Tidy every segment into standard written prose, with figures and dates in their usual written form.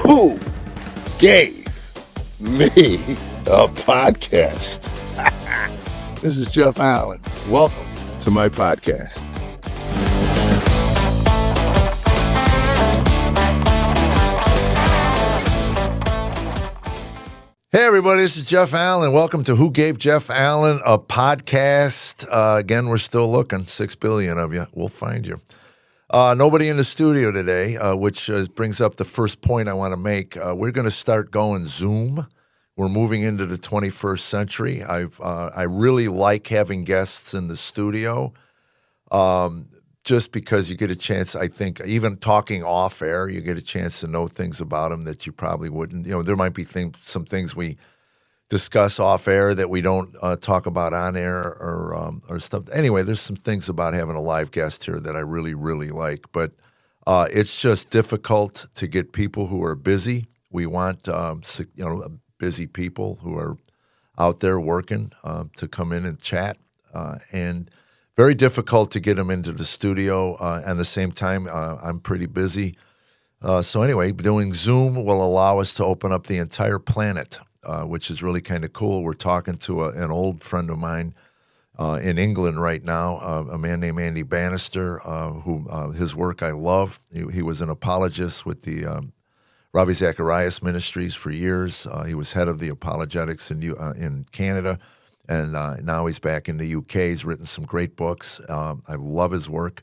Who gave me a podcast? This is Jeff Allen. Welcome to my podcast. Hey, everybody, this is Jeff Allen. Welcome to Who Gave Jeff Allen a Podcast. Again, we're still looking. 6 billion of you. We'll find you. Nobody in the studio today, which brings up the first point I want to make. We're going to start going Zoom. We're moving into the 21st century. I really like having guests in the studio, just because you get a chance, I think, even talking off air, you get a chance to know things about them that you probably wouldn't. You know, there might be some things we discuss off air that we don't talk about on air or stuff. Anyway, there's some things about having a live guest here that I really, really like. But it's just difficult to get people who are busy. We want busy people who are out there working to come in and chat, and very difficult to get them into the studio. At the same time, I'm pretty busy. So anyway, doing Zoom will allow us to open up the entire planet, which is really kind of cool. We're talking to an old friend of mine in England right now, a man named Andy Bannister, who his work I love. He was an apologist with the Ravi Zacharias Ministries for years. He was head of the apologetics in Canada. And now he's back in the UK. He's written some great books. I love his work.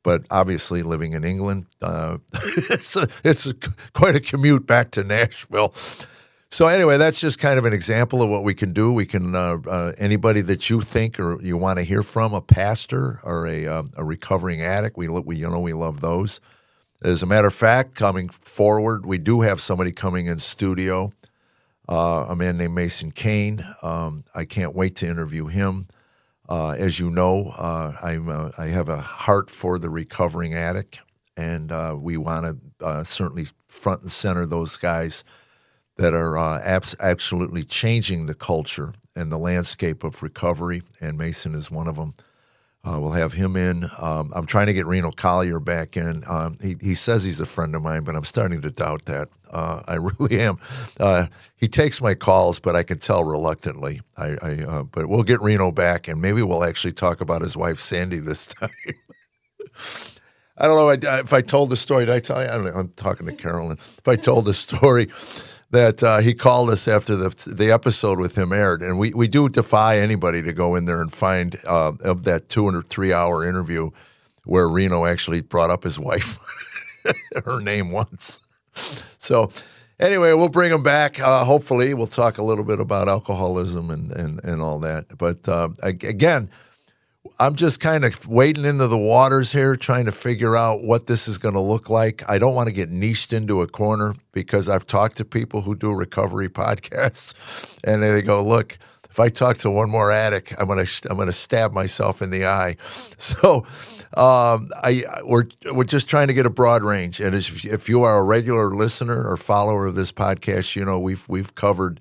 But obviously, living in England, it's quite a commute back to Nashville. So anyway, that's just kind of an example of what we can do. We can anybody that you think or you want to hear from, a pastor or a recovering addict. We love those. As a matter of fact, coming forward, we do have somebody coming in studio. A man named Mason Kane. I can't wait to interview him. As you know, I have a heart for the recovering addict, and we want to certainly front and center those guys that are absolutely changing the culture and the landscape of recovery, and Mason is one of them. We'll have him in. I'm trying to get Reno Collier back in. He says he's a friend of mine, but I'm starting to doubt that. I really am. He takes my calls, but I can tell reluctantly. But we'll get Reno back, and maybe we'll actually talk about his wife, Sandy, this time. I don't know if I told the story. Did I tell you? I don't know. I'm talking to Carolyn. If I told the story that he called us after the episode with him aired, and we do defy anybody to go in there and find of that 2 or 3 hour interview where Reno actually brought up his wife, her name once. So anyway, we'll bring him back. Hopefully, we'll talk a little bit about alcoholism and all that. But again, I'm just kind of wading into the waters here, trying to figure out what this is going to look like. I don't want to get niched into a corner because I've talked to people who do recovery podcasts, and they go, "Look, if I talk to one more addict, I'm gonna stab myself in the eye." So we're just trying to get a broad range. And if you are a regular listener or follower of this podcast, you know we've covered.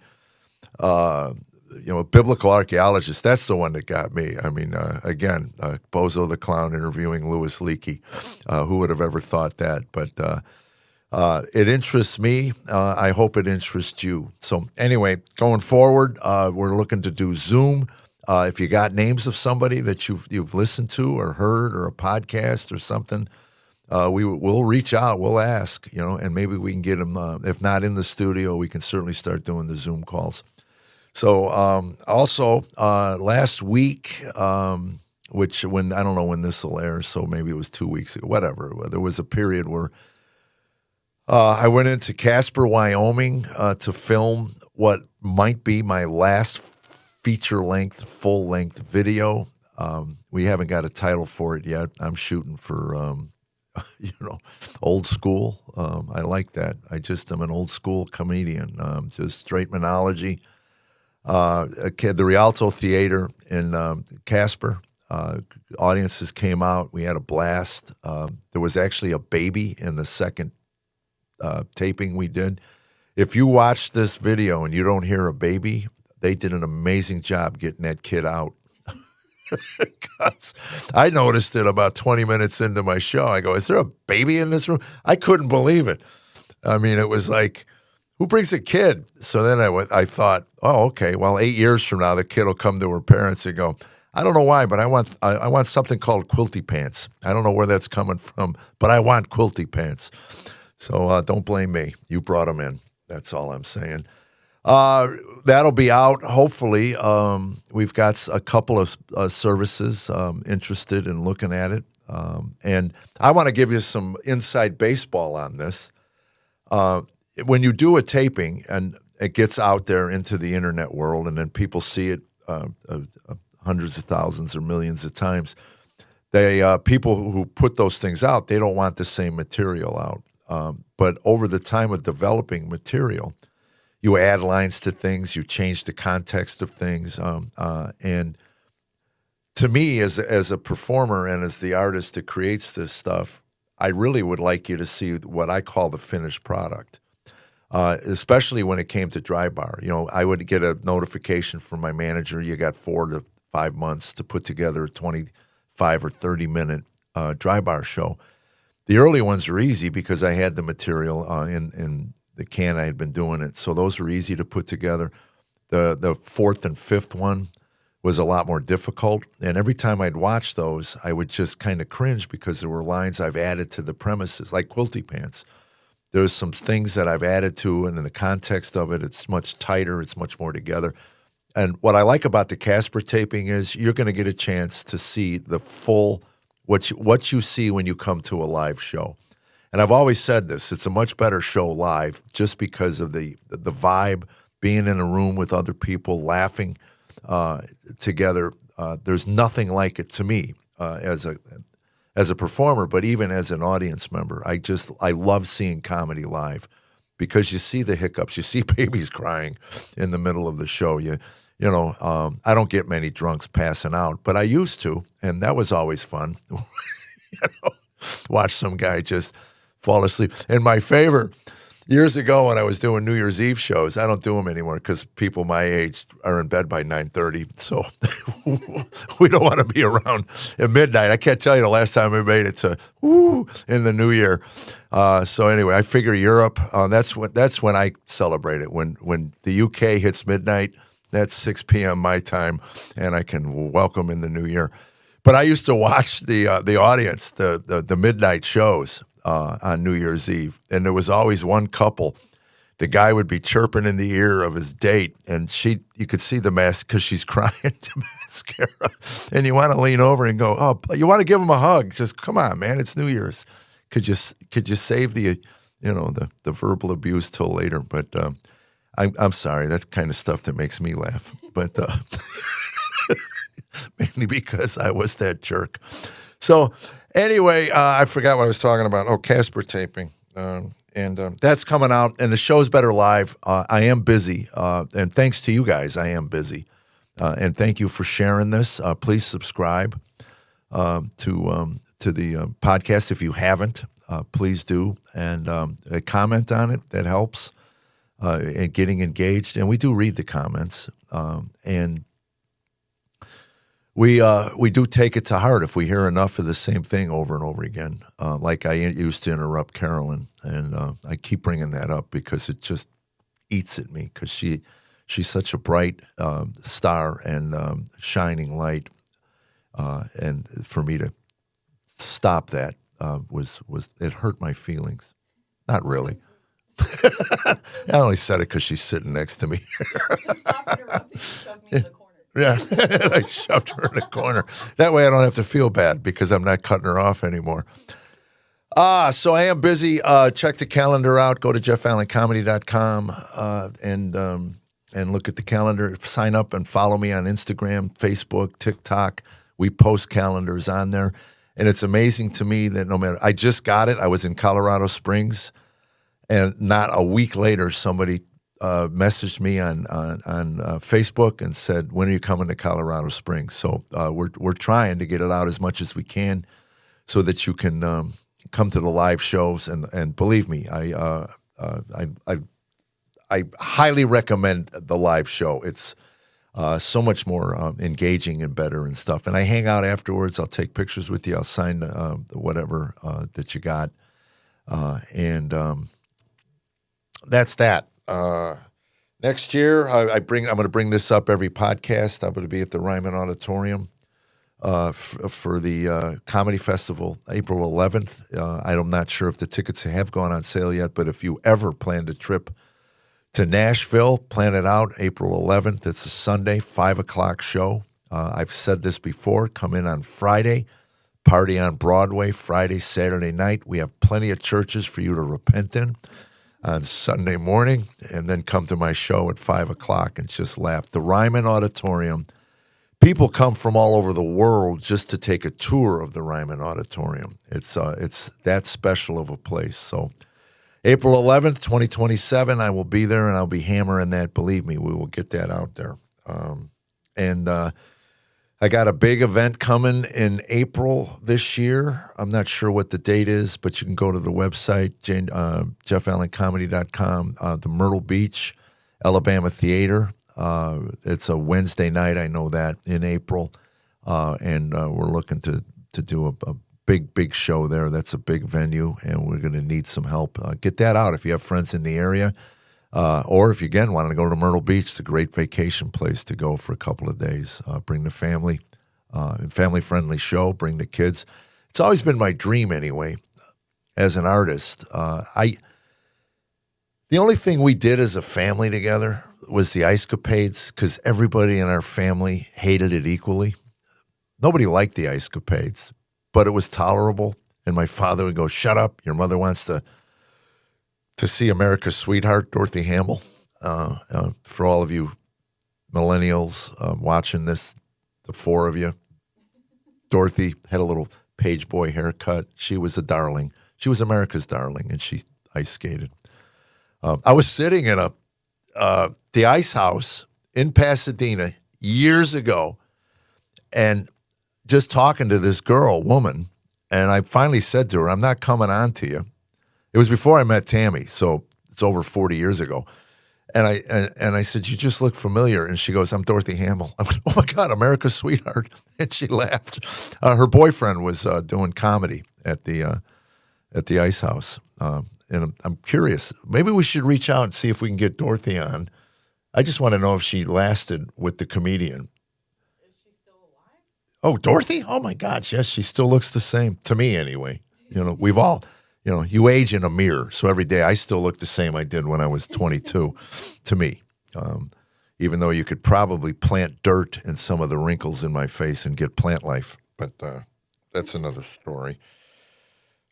Biblical archaeologist, that's the one that got me. I mean, again, Bozo the Clown interviewing Louis Leakey. Who would have ever thought that? But it interests me. I hope it interests you. So anyway, going forward, we're looking to do Zoom. If you got names of somebody that you've listened to or heard or a podcast or something, we'll reach out. We'll ask, and maybe we can get them. If not in the studio, we can certainly start doing the Zoom calls. So also last week, which I don't know when this will air, so maybe it was 2 weeks ago, whatever. There was a period where I went into Casper, Wyoming to film what might be my last feature-length, full-length video. We haven't got a title for it yet. I'm shooting for, old school. I like that. I'm an old school comedian, just straight monology. The Rialto Theater in Casper. Audiences came out. We had a blast. There was actually a baby in the second taping we did. If you watch this video and you don't hear a baby, they did an amazing job getting that kid out. I noticed it about 20 minutes into my show. I go, is there a baby in this room? I couldn't believe it. I mean, it was like, who brings a kid? So then I thought, oh, okay, well, 8 years from now, the kid will come to her parents and go, I don't know why, but I want something called quilty pants. I don't know where that's coming from, but I want quilty pants. So don't blame me. You brought them in. That's all I'm saying. That'll be out, hopefully. We've got a couple of services interested in looking at it. And I want to give you some inside baseball on this. When you do a taping and it gets out there into the internet world and then people see it hundreds of thousands or millions of times, people who put those things out, they don't want the same material out. But over the time of developing material, you add lines to things, you change the context of things. And to me, as a performer and as the artist that creates this stuff, I really would like you to see what I call the finished product, especially when it came to Dry Bar. You know, I would get a notification from my manager, you got 4 to 5 months to put together a 25 or 30-minute Dry Bar show. The early ones are easy because I had the material in the can. I had been doing it, so those were easy to put together. The fourth and fifth one was a lot more difficult, and every time I'd watch those, I would just kind of cringe because there were lines I've added to the premises, like quilty pants. There's some things that I've added to, and in the context of it, it's much tighter, it's much more together. And what I like about the Casper taping is you're going to get a chance to see the full, what you see when you come to a live show. And I've always said this, it's a much better show live just because of the vibe, being in a room with other people, laughing together. There's nothing like it to me as a performer, but even as an audience member. I love seeing comedy live because you see the hiccups, you see babies crying in the middle of the show. I don't get many drunks passing out, but I used to, and that was always fun. Watch some guy just fall asleep. And my favorite, years ago when I was doing New Year's Eve shows, I don't do them anymore because people my age are in bed by 9:30, so we don't want to be around at midnight. I can't tell you the last time we made it to in the new year. So anyway, I figure Europe, that's when I celebrate it. When the UK hits midnight, that's 6 p.m. my time, and I can welcome in the new year. But I used to watch the audience, the midnight shows on New Year's Eve, and there was always one couple. The guy would be chirping in the ear of his date, and you could see the mask because she's crying to mascara. And you want to lean over and go, oh, you want to give him a hug? Just come on, man, it's New Year's. Could you save the verbal abuse till later? But I'm sorry, that's kind of stuff that makes me laugh. But mainly because I was that jerk. So anyway, I forgot what I was talking about. Oh, Casper taping. And that's coming out, and the show's better live. I am busy, and thanks to you guys, I am busy. And thank you for sharing this. Please subscribe to the podcast if you haven't. Please do, and comment on it. That helps in getting engaged. And we do read the comments, and we do take it to heart if we hear enough of the same thing over and over again. Like I used to interrupt Carolyn, and I keep bringing that up because it just eats at me because she's such a bright star and shining light, and for me to stop that was it hurt my feelings. Not really. I only said it because she's sitting next to me. Stop interrupting. You shoved me in the corner. Yeah, I shoved her in the corner. That way I don't have to feel bad because I'm not cutting her off anymore. So I am busy. Check the calendar out. Go to jeffallencomedy.com and look at the calendar. Sign up and follow me on Instagram, Facebook, TikTok. We post calendars on there. And it's amazing to me that no matter – I just got it. I was in Colorado Springs, and not a week later somebody – messaged me on Facebook and said, when are you coming to Colorado Springs? So we're trying to get it out as much as we can so that you can come to the live shows. And believe me, I highly recommend the live show. It's so much more engaging and better and stuff. And I hang out afterwards. I'll take pictures with you. I'll sign whatever that you got. that's that. Next year, I'm going to bring this up every podcast. I'm going to be at the Ryman Auditorium for the Comedy Festival, April 11th. I'm not sure if the tickets have gone on sale yet, but if you ever planned a trip to Nashville, plan it out, April 11th. It's a Sunday, 5 o'clock show. I've said this before. Come in on Friday, party on Broadway, Friday, Saturday night. We have plenty of churches for you to repent in on Sunday morning, and then come to my show at 5 o'clock and just laugh. The Ryman Auditorium. People come from all over the world just to take a tour of the Ryman Auditorium. It's that special of a place. So April 11th, 2027, I will be there, and I'll be hammering that. Believe me, we will get that out there. And I got a big event coming in April this year. I'm not sure what the date is, but you can go to the website, JeffAllenComedy.com, the Myrtle Beach, Alabama Theater. It's a Wednesday night, I know that, in April. And we're looking to do a big show there. That's a big venue, and we're going to need some help. Get that out if you have friends in the area. Or if you, again, want to go to Myrtle Beach, it's a great vacation place to go for a couple of days. Bring the family, family-friendly show, bring the kids. It's always been my dream anyway, as an artist. The only thing we did as a family together was the Ice Capades, because everybody in our family hated it equally. Nobody liked the Ice Capades, but it was tolerable. And my father would go, "Shut up, your mother wants to see America's Sweetheart, Dorothy Hamill." For all of you millennials watching this, the four of you, Dorothy had a little page boy haircut. She was a darling. She was America's darling, and she ice skated. I was sitting in the Ice House in Pasadena years ago, and just talking to this woman, and I finally said to her, "I'm not coming on to you." It was before I met Tammy, so it's over 40 years ago. And I said, "You just look familiar." And she goes, "I'm Dorothy Hamill." I went, "Oh my God, America's Sweetheart." And she laughed. Her boyfriend was doing comedy at the Ice House. And I'm curious, maybe we should reach out and see if we can get Dorothy on. I just want to know if she lasted with the comedian. Is she still alive? Oh, Dorothy? Oh my gosh, yes, she still looks the same, to me anyway. We've all... you age in a mirror, so every day I still look the same I did when I was 22, to me. Even though you could probably plant dirt in some of the wrinkles in my face and get plant life, but that's another story.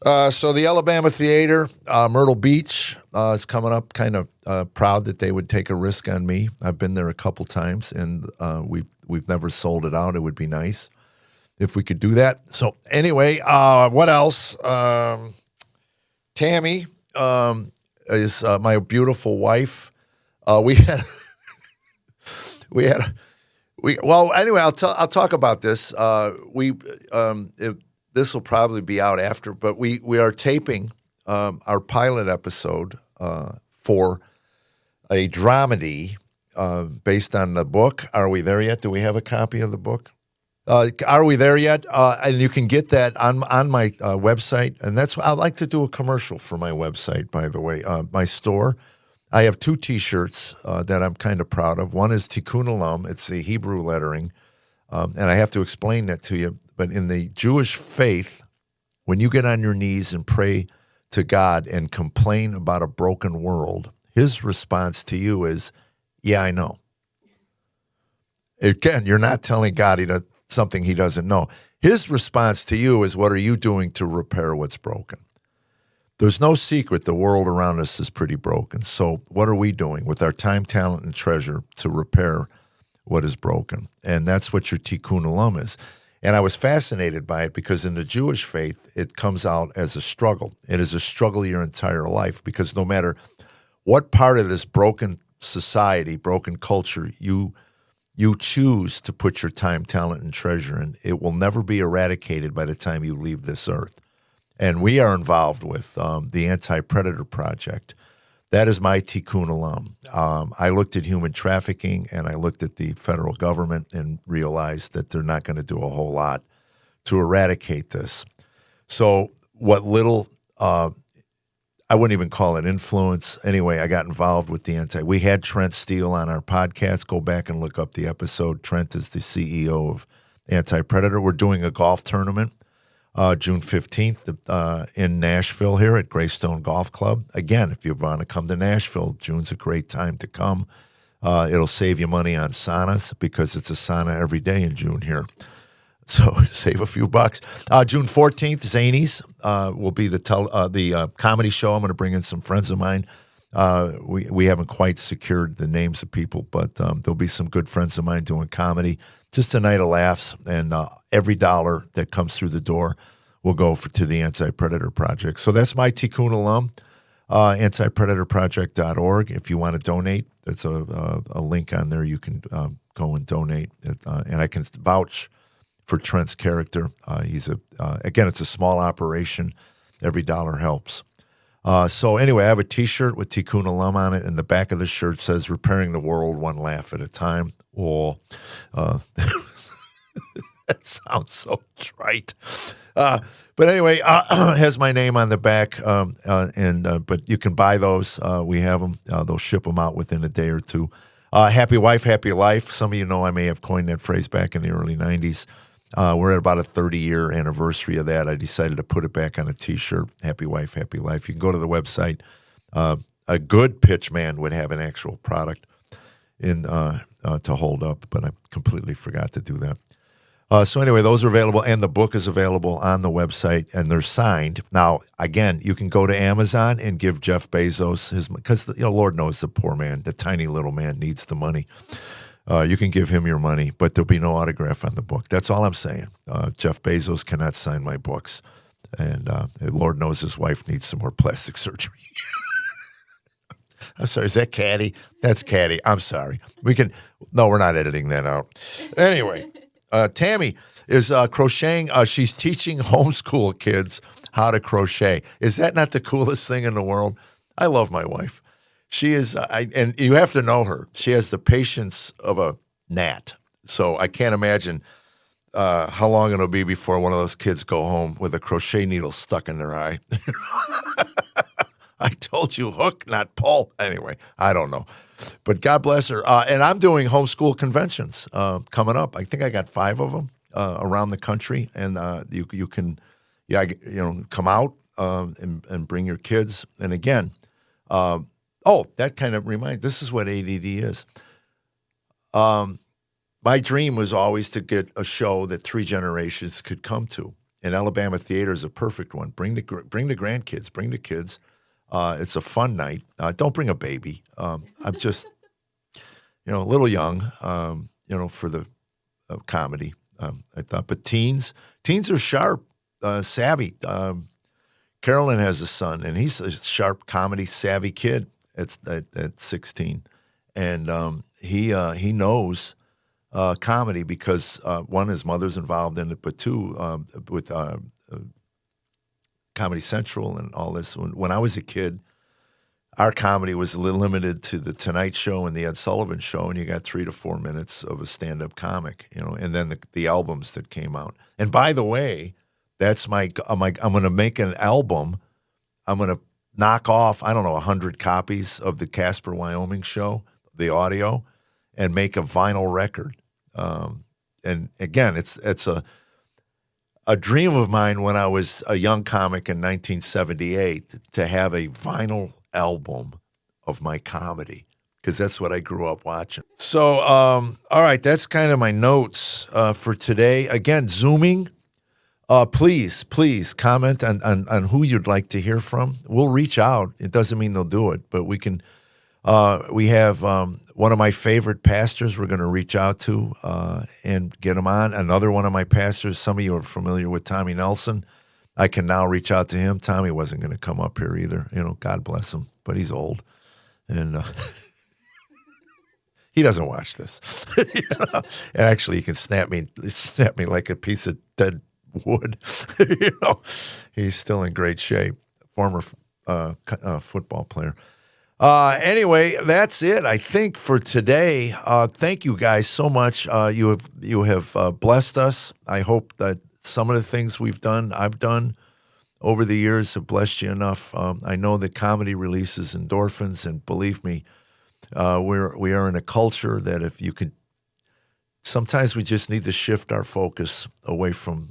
So the Alabama Theater, Myrtle Beach, is coming up. Kind of proud that they would take a risk on me. I've been there a couple times, and we've never sold it out. It would be nice if we could do that. So anyway, what else? Tammy is my beautiful wife. Anyway, I'll talk about this. This will probably be out after, but we are taping our pilot episode for a dramedy based on the book. Are we there yet? Do we have a copy of the book? Are we there yet? And you can get that on my website. And I'd like to do a commercial for my website, by the way, my store. I have 2 T-shirts that I'm kind of proud of. One is Tikkun Olam. It's the Hebrew lettering. And I have to explain that to you. But in the Jewish faith, when you get on your knees and pray to God and complain about a broken world, his response to you is, "Yeah, I know." Again, you're not telling God something he doesn't know. His response to you is, what are you doing to repair what's broken? There's no secret the world around us is pretty broken. So what are we doing with our time, talent, and treasure to repair what is broken? And that's what your Tikkun Olam is. And I was fascinated by it because in the Jewish faith, it comes out as a struggle. It is a struggle your entire life, because no matter what part of this broken society, broken culture you choose to put your time, talent, and treasure in, it will never be eradicated by the time you leave this earth. And we are involved with the Anti-Predator Project. That is my Tikkun Olam. I looked at human trafficking, and I looked at the federal government and realized that they're not going to do a whole lot to eradicate this. So what little I I wouldn't even call it influence. Anyway, I got involved with we had Trent Steele on our podcast. Go back and look up the episode. Trent is the CEO of Anti-Predator. We're doing a golf tournament June 15th in Nashville here at Greystone Golf Club. Again, if you want to come to Nashville, June's a great time to come. It'll save you money on saunas because it's a sauna every day in June here. So save a few bucks. June 14th, Zanies will be the comedy show. I'm going to bring in some friends of mine. We haven't quite secured the names of people, but there'll be some good friends of mine doing comedy. Just a night of laughs, and every dollar that comes through the door will go to the Anti-Predator Project. So that's my Tikkun alum, antipredatorproject.org. If you want to donate, there's a link on there. You can go and donate, and I can vouch for Trent's character. Again, it's a small operation. Every dollar helps. So anyway, I have a T-shirt with Tikkun alum on it, and the back of the shirt says "Repairing the World One Laugh at a Time." Oh, that sounds so trite. But anyway, it has my name on the back, but you can buy those. We have them. They'll ship them out within a day or two. Happy wife, happy life. Some of you know I may have coined that phrase back in the early 90s. We're at about a 30-year anniversary of that. I decided to put it back on a T-shirt. Happy wife, happy life. You can go to the website. A good pitch man would have an actual product to hold up, but I completely forgot to do that. So anyway, those are available, and the book is available on the website, and they're signed. Now, again, you can go to Amazon and give Jeff Bezos his, because Lord knows the poor man, the tiny little man needs the money. You can give him your money, but there'll be no autograph on the book. That's all I'm saying. Jeff Bezos cannot sign my books, and Lord knows his wife needs some more plastic surgery. I'm sorry, is that Caddy? That's Caddy. I'm sorry. No, we're not editing that out. Anyway, Tammy is crocheting. She's teaching homeschool kids how to crochet. Is that not the coolest thing in the world? I love my wife. She is, and you have to know her. She has the patience of a gnat. So I can't imagine how long it'll be before one of those kids go home with a crochet needle stuck in their eye. I told you hook, not pull. Anyway, I don't know. But God bless her. And I'm doing homeschool conventions coming up. I think I got 5 of them around the country. And you can come out and bring your kids. And again, that kind of reminds, this is what ADD is. My dream was always to get a show that 3 generations could come to. And Alabama Theater is a perfect one. Bring the grandkids, bring the kids. It's a fun night. Don't bring a baby. I'm just, a little young, for the comedy. I thought, but teens are sharp, savvy. Carolyn has a son, and he's a sharp, comedy savvy kid at 16, and he knows comedy because one, his mother's involved in it, but 2, with Comedy Central and all this. When I was a kid, our comedy was limited to the Tonight Show and the Ed Sullivan Show, and you got 3 to 4 minutes of a stand-up comic, and then the albums that came out. And by the way, that's I'm going to make an album. I'm going to knock off, 100 copies of the Casper, Wyoming show, the audio, and make a vinyl record. And again, it's a dream of mine when I was a young comic in 1978 to have a vinyl album of my comedy, because that's what I grew up watching. So, all right, that's kind of my notes for today. Again, Zooming. Please comment on who you'd like to hear from. We'll reach out. It doesn't mean they'll do it, but we can. We have one of my favorite pastors we're going to reach out to and get him on. Another one of my pastors, some of you are familiar with Tommy Nelson. I can now reach out to him. Tommy wasn't going to come up here either. God bless him, but he's old. And he doesn't watch this. And actually, he can snap me like a piece of dead wood. He's still in great shape. Former football player. Anyway, that's it, I think, for today. Thank you guys so much. You have blessed us. I hope that some of the things I've done over the years have blessed you enough. I know that comedy releases endorphins, and believe me, we are in a culture that if you can, sometimes we just need to shift our focus away from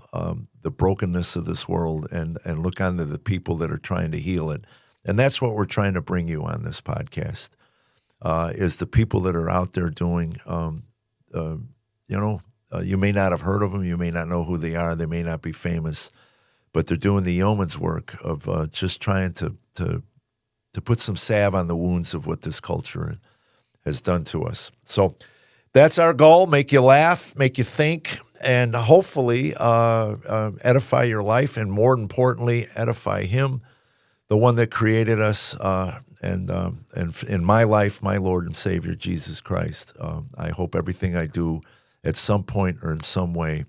the brokenness of this world and look onto the people that are trying to heal it. And that's what we're trying to bring you on this podcast, is the people that are out there doing, you may not have heard of them, you may not know who they are, they may not be famous, but they're doing the yeoman's work of just trying to put some salve on the wounds of what this culture has done to us. So that's our goal, make you laugh, make you think, and hopefully edify your life, and more importantly, edify him, the one that created us, and in my life, my Lord and Savior, Jesus Christ. I hope everything I do at some point or in some way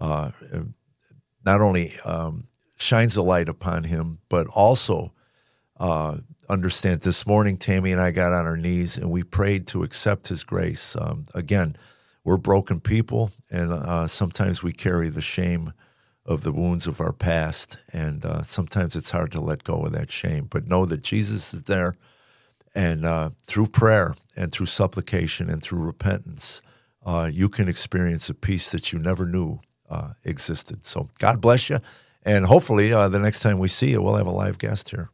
not only shines a light upon him, but also understand. This morning, Tammy and I got on our knees and we prayed to accept his grace. Again, we're broken people, and sometimes we carry the shame of the wounds of our past, and sometimes it's hard to let go of that shame. But know that Jesus is there, and through prayer and through supplication and through repentance, you can experience a peace that you never knew existed. So God bless you, and hopefully the next time we see you, we'll have a live guest here.